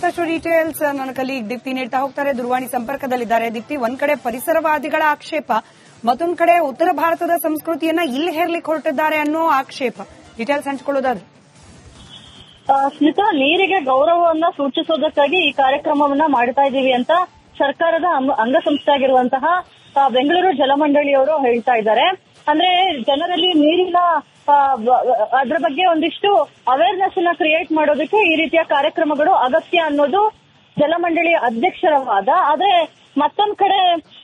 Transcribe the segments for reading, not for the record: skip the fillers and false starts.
ಮತ್ತಷ್ಟು ಡೀಟೇಲ್ಸ್ ನನ್ನ ಕಲೀಗ್ ದೀಪ್ತಿ ನೀಡ್ತಾ ಹೋಗ್ತಾರೆ. ದೂರವಾಣಿ ಸಂಪರ್ಕದಲ್ಲಿದ್ದಾರೆ. ದೀಪ್ತಿ, ಒಂದ್ ಕಡೆ ಪರಿಸರವಾದಿಗಳ ಆಕ್ಷೇಪ, ಮತ್ತೊಂದ್ ಕಡೆ ಉತ್ತರ ಭಾರತದ ಸಂಸ್ಕೃತಿಯನ್ನ ಇಲ್ಲಿ ಹೇರ್ಲಿಕ್ಕೆ ಹೊರಟಿದ್ದಾರೆ ಅನ್ನೋ ಆಕ್ಷೇಪ. ಡೀಟೇಲ್ಸ್ ಹಂಚಿಕೊಳ್ಳೋದಾದ್ರೆ ಸ್ಮಿತಾ, ನೀರಿಗೆ ಗೌರವವನ್ನ ಸೂಚಿಸೋದಕ್ಕಾಗಿ ಈ ಕಾರ್ಯಕ್ರಮವನ್ನ ಮಾಡ್ತಾ ಇದ್ದೀವಿ ಅಂತ ಸರ್ಕಾರದ ಅಂಗಸಂಸ್ಥೆ ಆಗಿರುವಂತಹ ಬೆಂಗಳೂರು ಜಲಮಂಡಳಿಯವರು ಹೇಳ್ತಾ ಇದ್ದಾರೆ. ಅಂದ್ರೆ ಜನರಲ್ಲಿ ನೀರಿನ ಅದ್ರ ಬಗ್ಗೆ ಒಂದಿಷ್ಟು ಅವೇರ್ನೆಸ್ ಅನ್ನ ಕ್ರಿಯೇಟ್ ಮಾಡೋದಕ್ಕೆ ಈ ರೀತಿಯ ಕಾರ್ಯಕ್ರಮಗಳು ಅಗತ್ಯ ಅನ್ನೋದು ಜಲಮಂಡಳಿ ಅಧ್ಯಕ್ಷರ ವಾದ. ಆದ್ರೆ ಮತ್ತೊಂದ್ ಕಡೆ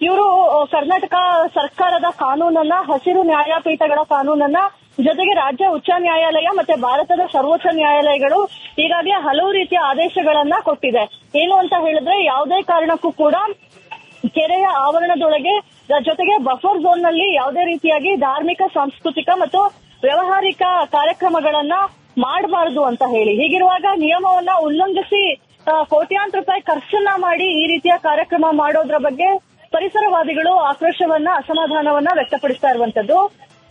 ಇವರು ಕರ್ನಾಟಕ ಸರ್ಕಾರದ ಕಾನೂನನ್ನ, ಹಸಿರು ನ್ಯಾಯಪೀಠಗಳ ಕಾನೂನನ್ನ, ಜೊತೆಗೆ ರಾಜ್ಯ ಉಚ್ಚ ನ್ಯಾಯಾಲಯ ಮತ್ತೆ ಭಾರತದ ಸರ್ವೋಚ್ಚ ನ್ಯಾಯಾಲಯಗಳು ಈಗಾಗಲೇ ಹಲವು ರೀತಿಯ ಆದೇಶಗಳನ್ನ ಕೊಟ್ಟಿದೆ. ಏನು ಅಂತ ಹೇಳಿದ್ರೆ, ಯಾವುದೇ ಕಾರಣಕ್ಕೂ ಕೂಡ ಕೆರೆಯ ಆವರಣದೊಳಗೆ ಜೊತೆಗೆ ಬಫರ್ ಝೋನ್ ನಲ್ಲಿ ಯಾವುದೇ ರೀತಿಯಾಗಿ ಧಾರ್ಮಿಕ, ಸಾಂಸ್ಕೃತಿಕ ಮತ್ತು ವ್ಯವಹಾರಿಕ ಕಾರ್ಯಕ್ರಮಗಳನ್ನ ಮಾಡಬಾರದು ಅಂತ ಹೇಳಿ. ಹೀಗಿರುವಾಗ ನಿಯಮವನ್ನ ಉಲ್ಲಂಘಿಸಿ ಕೋಟ್ಯಾಂತರ ರೂಪಾಯಿ ಖರ್ಚನ್ನ ಮಾಡಿ ಈ ರೀತಿಯ ಕಾರ್ಯಕ್ರಮ ಮಾಡೋದ್ರ ಬಗ್ಗೆ ಪರಿಸರವಾದಿಗಳು ಆಕ್ರೋಶವನ್ನ, ಅಸಮಾಧಾನವನ್ನ ವ್ಯಕ್ತಪಡಿಸ್ತಾ ಇರುವಂತದ್ದು.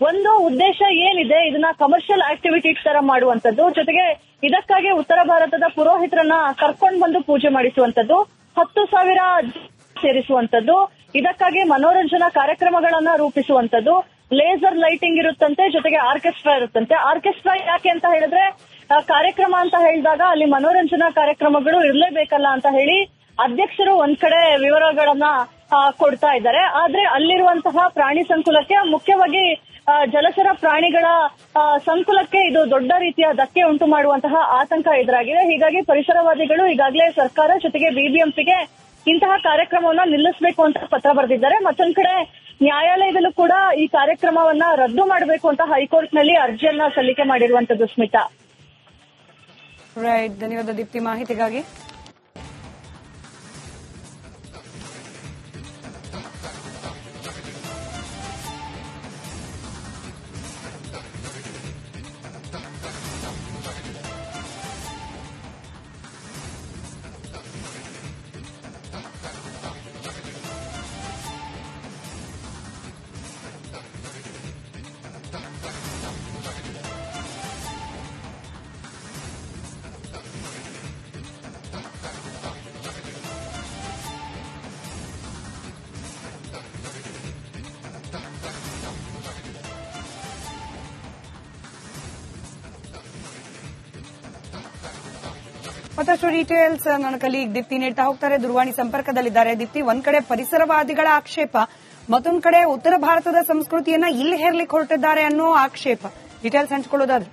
ಒಂದು ಉದ್ದೇಶ ಏನಿದೆ, ಇದನ್ನ ಕಮರ್ಷಿಯಲ್ ಆಕ್ಟಿವಿಟೀಸ್ ತರ ಮಾಡುವಂತದ್ದು, ಜೊತೆಗೆ ಇದಕ್ಕಾಗಿ ಉತ್ತರ ಭಾರತದ ಪುರೋಹಿತರನ್ನ ಕರ್ಕೊಂಡು ಬಂದು ಪೂಜೆ ಮಾಡಿಸುವಂತದ್ದು, 10,000 ಸೇರಿಸುವಂತದ್ದು, ಇದಕ್ಕಾಗಿ ಮನೋರಂಜನಾ ಕಾರ್ಯಕ್ರಮಗಳನ್ನ ರೂಪಿಸುವಂತದ್ದು, ಲೇಸರ್ ಲೈಟಿಂಗ್ ಇರುತ್ತಂತೆ, ಜೊತೆಗೆ ಆರ್ಕೆಸ್ಟ್ರಾ ಇರುತ್ತಂತೆ. ಆರ್ಕೆಸ್ಟ್ರಾ ಯಾಕೆ ಅಂತ ಹೇಳಿದ್ರೆ, ಕಾರ್ಯಕ್ರಮ ಅಂತ ಹೇಳಿದಾಗ ಅಲ್ಲಿ ಮನೋರಂಜನಾ ಕಾರ್ಯಕ್ರಮಗಳು ಇರಲೇಬೇಕಲ್ಲ ಅಂತ ಹೇಳಿ ಅಧ್ಯಕ್ಷರು ಒಂದ್ ಕಡೆ ವಿವರಗಳನ್ನ ಕೊಡ್ತಾ ಇದ್ದಾರೆ. ಆದ್ರೆ ಅಲ್ಲಿರುವಂತಹ ಪ್ರಾಣಿ ಸಂಕುಲಕ್ಕೆ, ಮುಖ್ಯವಾಗಿ ಜಲಚರ ಪ್ರಾಣಿಗಳ ಸಂಕುಲಕ್ಕೆ ಇದು ದೊಡ್ಡ ರೀತಿಯ ಧಕ್ಕೆ ಉಂಟು ಮಾಡುವಂತಹ ಆತಂಕ ಎದುರಾಗಿದೆ. ಹೀಗಾಗಿ ಪರಿಸರವಾದಿಗಳು ಈಗಾಗಲೇ ಸರ್ಕಾರ ಜೊತೆಗೆ ಬಿಬಿಎಂಪಿಗೆ ಇಂತಹ ಕಾರ್ಯಕ್ರಮವನ್ನ ನಿಲ್ಲಿಸಬೇಕು ಅಂತ ಪತ್ರ ಬರೆದಿದ್ದಾರೆ. ಮತ್ತೊಂದ್ ಕಡೆ ನ್ಯಾಯಾಲಯದಲ್ಲೂ ಕೂಡ ಈ ಕಾರ್ಯಕ್ರಮವನ್ನ ರದ್ದು ಮಾಡಬೇಕು ಅಂತ ಹೈಕೋರ್ಟ್ ನಲ್ಲಿ ಅರ್ಜಿಯನ್ನ ಸಲ್ಲಿಕೆ ಮಾಡಿರುವಂತದ್ದು. ಸ್ಮಿತಾ, ರೈಟ್, ಧನ್ಯವಾದ ದೀಪ್ತಿ ಮಾಹಿತಿಗಾಗಿ. ಮತ್ತಷ್ಟು ಡೀಟೇಲ್ಸ್ ನನ್ನ ಕಲೀಗ್ ದೀಪ್ತಿ ನೀಡ್ತಾ ಹೋಗ್ತಾರೆ. ದೂರವಾಣಿ ಸಂಪರ್ಕದಲ್ಲಿದ್ದಾರೆ. ದೀಪ್ತಿ, ಒಂದ್ ಕಡೆ ಪರಿಸರವಾದಿಗಳ ಆಕ್ಷೇಪ, ಮತ್ತೊಂದ್ ಕಡೆ ಉತ್ತರ ಭಾರತದ ಸಂಸ್ಕೃತಿಯನ್ನ ಇಲ್ಲಿ ಹೇರ್ಲಿಕ್ಕೆ ಹೊರಟಿದ್ದಾರೆ ಅನ್ನೋ ಆಕ್ಷೇಪ. ಡೀಟೇಲ್ಸ್ ಹಂಚಿಕೊಳ್ಳೋದಾದ್ರೆ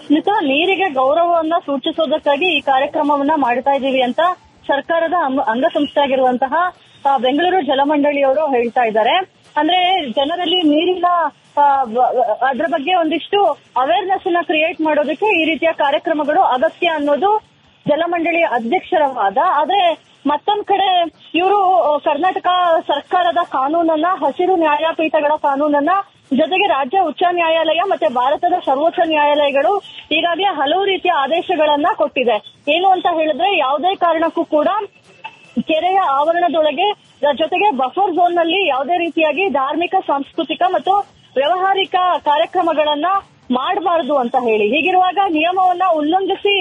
ಸ್ಮಿತಾ, ನೀರಿಗೆ ಗೌರವವನ್ನ ಸೂಚಿಸೋದಕ್ಕಾಗಿ ಈ ಕಾರ್ಯಕ್ರಮವನ್ನ ಮಾಡ್ತಾ ಇದ್ದೀವಿ ಅಂತ ಸರ್ಕಾರದ ಅಂಗಸಂಸ್ಥೆ ಆಗಿರುವಂತಹ ಬೆಂಗಳೂರು ಜಲಮಂಡಳಿಯವರು ಹೇಳ್ತಾ ಇದ್ದಾರೆ. ಅಂದ್ರೆ ಜನರಲ್ಲಿ ನೀರಿನ ಅದ್ರ ಬಗ್ಗೆ ಒಂದಿಷ್ಟು ಅವೇರ್ನೆಸ್ ಅನ್ನ ಕ್ರಿಯೇಟ್ ಮಾಡೋದಕ್ಕೆ ಈ ರೀತಿಯ ಕಾರ್ಯಕ್ರಮಗಳು ಅಗತ್ಯ ಅನ್ನೋದು ಜಲಮಂಡಳಿ ಅಧ್ಯಕ್ಷರ ವಾದ. ಆದ್ರೆ ಮತ್ತೊಂದ್ ಕಡೆ ಇವರು ಕರ್ನಾಟಕ ಸರ್ಕಾರದ ಕಾನೂನನ್ನ, ಹಸಿರು ನ್ಯಾಯಪೀಠಗಳ ಕಾನೂನನ್ನ, ಜೊತೆಗೆ ರಾಜ್ಯ ಉಚ್ಚ ನ್ಯಾಯಾಲಯ ಮತ್ತೆ ಭಾರತದ ಸರ್ವೋಚ್ಚ ನ್ಯಾಯಾಲಯಗಳು ಈಗಾಗಲೇ ಹಲವು ರೀತಿಯ ಆದೇಶಗಳನ್ನ ಕೊಟ್ಟಿದೆ. ಏನು ಅಂತ ಹೇಳಿದ್ರೆ, ಯಾವುದೇ ಕಾರಣಕ್ಕೂ ಕೂಡ ಕೆರೆಯ ಆವರಣದೊಳಗೆ ಜೊತೆಗೆ ಬಫರ್ ಝೋನ್ ನಲ್ಲಿ ಯಾವುದೇ ರೀತಿಯಾಗಿ ಧಾರ್ಮಿಕ, ಸಾಂಸ್ಕೃತಿಕ ಮತ್ತು ವ್ಯವಹಾರಿಕ ಕಾರ್ಯಕ್ರಮಗಳನ್ನ ಮಾಡಬಾರದು ಅಂತ ಹೇಳಿ. ಹೀಗಿರುವಾಗ ನಿಯಮವನ್ನ ಉಲ್ಲಂಘಿಸಿ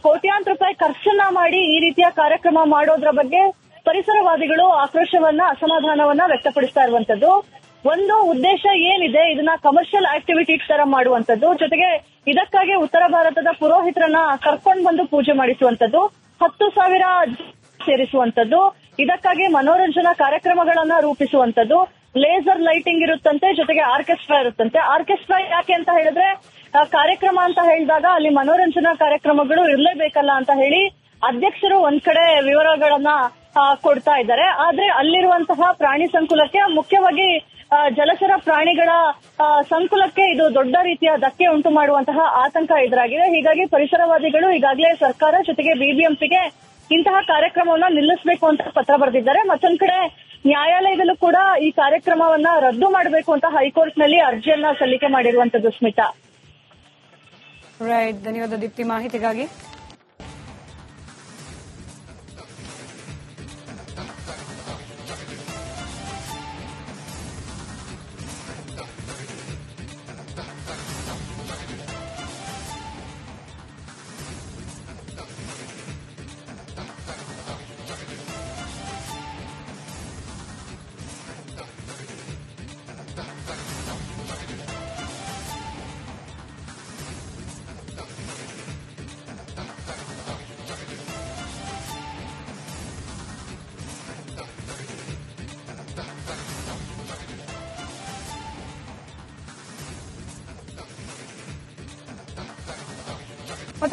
ಕೋಟ್ಯಾಂತರ ರೂಪಾಯಿ ಖರ್ಚನ್ನ ಮಾಡಿ ಈ ರೀತಿಯ ಕಾರ್ಯಕ್ರಮ ಮಾಡೋದ್ರ ಬಗ್ಗೆ ಪರಿಸರವಾದಿಗಳು ಆಕ್ರೋಶವನ್ನ, ಅಸಮಾಧಾನವನ್ನ ವ್ಯಕ್ತಪಡಿಸ್ತಾ ಇರುವಂತದ್ದು. ಒಂದು ಉದ್ದೇಶ ಏನಿದೆ, ಇದನ್ನ ಕಮರ್ಷಿಯಲ್ ಆಕ್ಟಿವಿಟೀಸ್ ತರ ಮಾಡುವಂತದ್ದು, ಜೊತೆಗೆ ಇದಕ್ಕಾಗಿ ಉತ್ತರ ಭಾರತದ ಪುರೋಹಿತರನ್ನ ಕರ್ಕೊಂಡು ಬಂದು ಪೂಜೆ ಮಾಡಿಸುವಂತದ್ದು, 10,000 ಸೇರಿಸುವಂತದ್ದು, ಇದಕ್ಕಾಗಿ ಮನೋರಂಜನಾ ಕಾರ್ಯಕ್ರಮಗಳನ್ನ ರೂಪಿಸುವಂತದ್ದು, ಲೇಸರ್ ಲೈಟಿಂಗ್ ಇರುತ್ತಂತೆ, ಜೊತೆಗೆ ಆರ್ಕೆಸ್ಟ್ರಾ ಇರುತ್ತಂತೆ. ಆರ್ಕೆಸ್ಟ್ರಾ ಯಾಕೆ ಅಂತ ಹೇಳಿದ್ರೆ, ಕಾರ್ಯಕ್ರಮ ಅಂತ ಹೇಳಿದಾಗ ಅಲ್ಲಿ ಮನೋರಂಜನಾ ಕಾರ್ಯಕ್ರಮಗಳು ಇರಲೇಬೇಕಲ್ಲ ಅಂತ ಹೇಳಿ ಅಧ್ಯಕ್ಷರು ಒಂದ್ ಕಡೆ ವಿವರಗಳನ್ನ ಕೊಡ್ತಾ ಇದ್ದಾರೆ. ಆದ್ರೆ ಅಲ್ಲಿರುವಂತಹ ಪ್ರಾಣಿ ಸಂಕುಲಕ್ಕೆ, ಮುಖ್ಯವಾಗಿ ಜಲಚರ ಪ್ರಾಣಿಗಳ ಸಂಕುಲಕ್ಕೆ ಇದು ದೊಡ್ಡ ರೀತಿಯ ಧಕ್ಕೆ ಉಂಟು ಮಾಡುವಂತಹ ಆತಂಕ ಎದುರಾಗಿದೆ. ಹೀಗಾಗಿ ಪರಿಸರವಾದಿಗಳು ಈಗಾಗಲೇ ಸರ್ಕಾರ ಜೊತೆಗೆ ಬಿಬಿಎಂಪಿಗೆ ಇಂತಹ ಕಾರ್ಯಕ್ರಮವನ್ನ ನಿಲ್ಲಿಸಬೇಕು ಅಂತ ಪತ್ರ ಬರೆದಿದ್ದಾರೆ. ಮತ್ತೊಂದ್ ಕಡೆ ನ್ಯಾಯಾಲಯದಲ್ಲೂ ಕೂಡ ಈ ಕಾರ್ಯಕ್ರಮವನ್ನ ರದ್ದು ಮಾಡಬೇಕು ಅಂತ ಹೈಕೋರ್ಟ್ ನಲ್ಲಿ ಅರ್ಜಿಯನ್ನ ಸಲ್ಲಿಕೆ ಮಾಡಿರುವಂತದ್ದು. ಸ್ಮಿತಾ, ರೈಟ್, ಧನ್ಯವಾದ ದೀಪ್ತಿ ಮಾಹಿತಿಗಾಗಿ.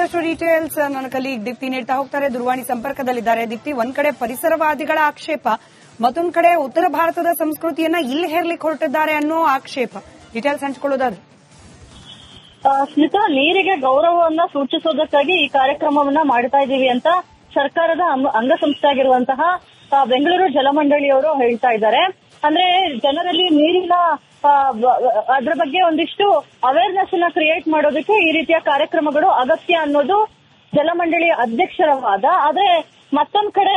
ಮತ್ತಷ್ಟು ಡೀಟೇಲ್ಸ್ ನನ್ನ ಕಲೀಗ್ ದೀಪ್ತಿ ನೀಡ್ತಾ ಹೋಗ್ತಾರೆ. ದೂರವಾಣಿ ಸಂಪರ್ಕದಲ್ಲಿದ್ದಾರೆ. ದೀಪ್ತಿ, ಒಂದ್ ಕಡೆ ಪರಿಸರವಾದಿಗಳ ಆಕ್ಷೇಪ, ಮತ್ತೊಂದ್ ಕಡೆ ಉತ್ತರ ಭಾರತದ ಸಂಸ್ಕೃತಿಯನ್ನ ಇಲ್ಲಿ ಹೇರ್ಲಿಕ್ಕೆ ಹೊರಟಿದ್ದಾರೆ ಅನ್ನೋ ಆಕ್ಷೇಪ. ಡೀಟೇಲ್ಸ್ ಹಂಚಿಕೊಳ್ಳೋದಾದ್ರೆ ಸ್ಮಿತಾ, ನೀರಿಗೆ ಗೌರವವನ್ನ ಸೂಚಿಸೋದಕ್ಕಾಗಿ ಈ ಕಾರ್ಯಕ್ರಮವನ್ನ ಮಾಡ್ತಾ ಇದ್ದೀವಿ ಅಂತ ಸರ್ಕಾರದ ಅಂಗಸಂಸ್ಥೆ ಆಗಿರುವಂತಹ ಬೆಂಗಳೂರು ಜಲಮಂಡಳಿಯವರು ಹೇಳ್ತಾ ಇದ್ದಾರೆ. ಅಂದ್ರೆ ಜನರಲ್ಲಿ ನೀರಿನ ಅದ್ರ ಬಗ್ಗೆ ಒಂದಿಷ್ಟು ಅವೇರ್ನೆಸ್ ಅನ್ನ ಕ್ರಿಯೇಟ್ ಮಾಡೋದಕ್ಕೆ ಈ ರೀತಿಯ ಕಾರ್ಯಕ್ರಮಗಳು ಅಗತ್ಯ ಅನ್ನೋದು ಜಲಮಂಡಳಿಯ ಅಧ್ಯಕ್ಷರ ವಾದ. ಆದ್ರೆ ಮತ್ತೊಂದ್ ಕಡೆ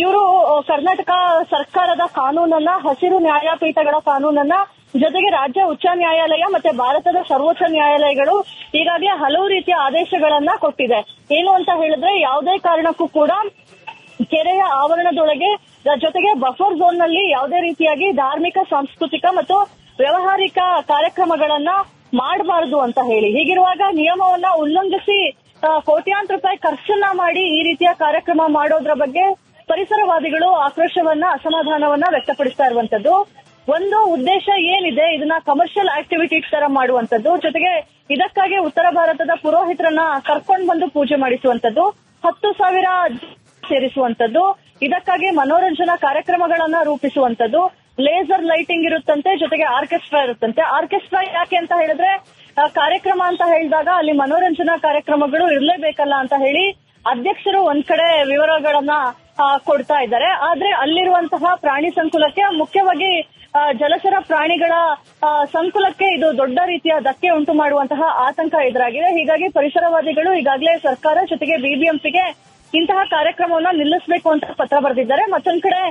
ಇವರು ಕರ್ನಾಟಕ ಸರ್ಕಾರದ ಕಾನೂನನ್ನ, ಹಸಿರು ನ್ಯಾಯಪೀಠಗಳ ಕಾನೂನನ್ನ, ಜೊತೆಗೆ ರಾಜ್ಯ ಉಚ್ಚ ನ್ಯಾಯಾಲಯ ಮತ್ತೆ ಭಾರತದ ಸರ್ವೋಚ್ಚ ನ್ಯಾಯಾಲಯಗಳು ಈಗಾಗಲೇ ಹಲವು ರೀತಿಯ ಆದೇಶಗಳನ್ನ ಕೊಟ್ಟಿದೆ. ಏನು ಅಂತ ಹೇಳಿದ್ರೆ, ಯಾವುದೇ ಕಾರಣಕ್ಕೂ ಕೂಡ ಕೆರೆಯ ಆವರಣದೊಳಗೆ ಜೊತೆಗೆ ಬಫರ್ ಝೋನ್ ನಲ್ಲಿ ಯಾವುದೇ ರೀತಿಯಾಗಿ ಧಾರ್ಮಿಕ, ಸಾಂಸ್ಕೃತಿಕ ಮತ್ತು ವ್ಯವಹಾರಿಕ ಕಾರ್ಯಕ್ರಮಗಳನ್ನ ಮಾಡಬಾರದು ಅಂತ ಹೇಳಿ. ಹೀಗಿರುವಾಗ ನಿಯಮವನ್ನ ಉಲ್ಲಂಘಿಸಿ ಕೋಟ್ಯಾಂತರ ರೂಪಾಯಿ ಖರ್ಚನ್ನ ಮಾಡಿ ಈ ರೀತಿಯ ಕಾರ್ಯಕ್ರಮ ಮಾಡೋದ್ರ ಬಗ್ಗೆ ಪರಿಸರವಾದಿಗಳು ಆಕ್ರೋಶವನ್ನ, ಅಸಮಾಧಾನವನ್ನ ವ್ಯಕ್ತಪಡಿಸ್ತಾ ಇರುವಂತದ್ದು. ಒಂದು ಉದ್ದೇಶ ಏನಿದೆ, ಇದನ್ನ ಕಮರ್ಷಿಯಲ್ ಆಕ್ಟಿವಿಟೀಸ್ ತರ ಮಾಡುವಂತದ್ದು, ಜೊತೆಗೆ ಇದಕ್ಕಾಗಿ ಉತ್ತರ ಭಾರತದ ಪುರೋಹಿತರನ್ನ ಕರ್ಕೊಂಡು ಬಂದು ಪೂಜೆ ಮಾಡಿಸುವಂತದ್ದು, 10,000 ಸೇರಿಸುವಂತದ್ದು, ಇದಕ್ಕಾಗಿ ಮನೋರಂಜನಾ ಕಾರ್ಯಕ್ರಮಗಳನ್ನ ರೂಪಿಸುವಂತದ್ದು, ಲೇಸರ್ ಲೈಟಿಂಗ್ ಇರುತ್ತಂತೆ, ಜೊತೆಗೆ ಆರ್ಕೆಸ್ಟ್ರಾ ಇರುತ್ತಂತೆ. ಆರ್ಕೆಸ್ಟ್ರಾ ಯಾಕೆ ಅಂತ ಹೇಳಿದ್ರೆ, ಕಾರ್ಯಕ್ರಮ ಅಂತ ಹೇಳಿದಾಗ ಅಲ್ಲಿ ಮನೋರಂಜನಾ ಕಾರ್ಯಕ್ರಮಗಳು ಇರಲೇಬೇಕಲ್ಲ ಅಂತ ಹೇಳಿ ಅಧ್ಯಕ್ಷರು ಒಂದ್ ಕಡೆ ವಿವರಗಳನ್ನ ಕೊಡ್ತಾ ಇದ್ದಾರೆ. ಆದ್ರೆ ಅಲ್ಲಿರುವಂತಹ ಪ್ರಾಣಿ ಸಂಕುಲಕ್ಕೆ, ಮುಖ್ಯವಾಗಿ ಜಲಚರ ಪ್ರಾಣಿಗಳ ಸಂಕುಲಕ್ಕೆ ಇದು ದೊಡ್ಡ ರೀತಿಯ ಧಕ್ಕೆ ಉಂಟು ಮಾಡುವಂತಹ ಆತಂಕ ಎದುರಾಗಿದೆ. ಹೀಗಾಗಿ ಪರಿಸರವಾದಿಗಳು ಈಗಾಗಲೇ ಸರ್ಕಾರ ಜೊತೆಗೆ ಬಿಬಿಎಂಪಿಗೆ ಇಂತಹ ಕಾರ್ಯಕ್ರಮವನ್ನ ನಿಲ್ಲಿಸಬೇಕು ಅಂತ ಪತ್ರ ಬರೆದಿದ್ದಾರೆ. ಮತ್ತೊಂದ್ ಕಡೆ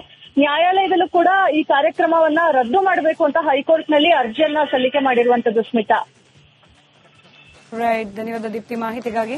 ನ್ಯಾಯಾಲಯದಲ್ಲೂ ಕೂಡ ಈ ಕಾರ್ಯಕ್ರಮವನ್ನ ರದ್ದು ಮಾಡಬೇಕು ಅಂತ ಹೈಕೋರ್ಟ್ ನಲ್ಲಿ ಅರ್ಜಿಯನ್ನ ಸಲ್ಲಿಕೆ ಮಾಡಿರುವಂತದ್ದು. ಸ್ಮಿತಾ, ರೈಟ್, ಧನ್ಯವಾದ ದೀಪ್ತಿ ಮಾಹಿತಿಗಾಗಿ.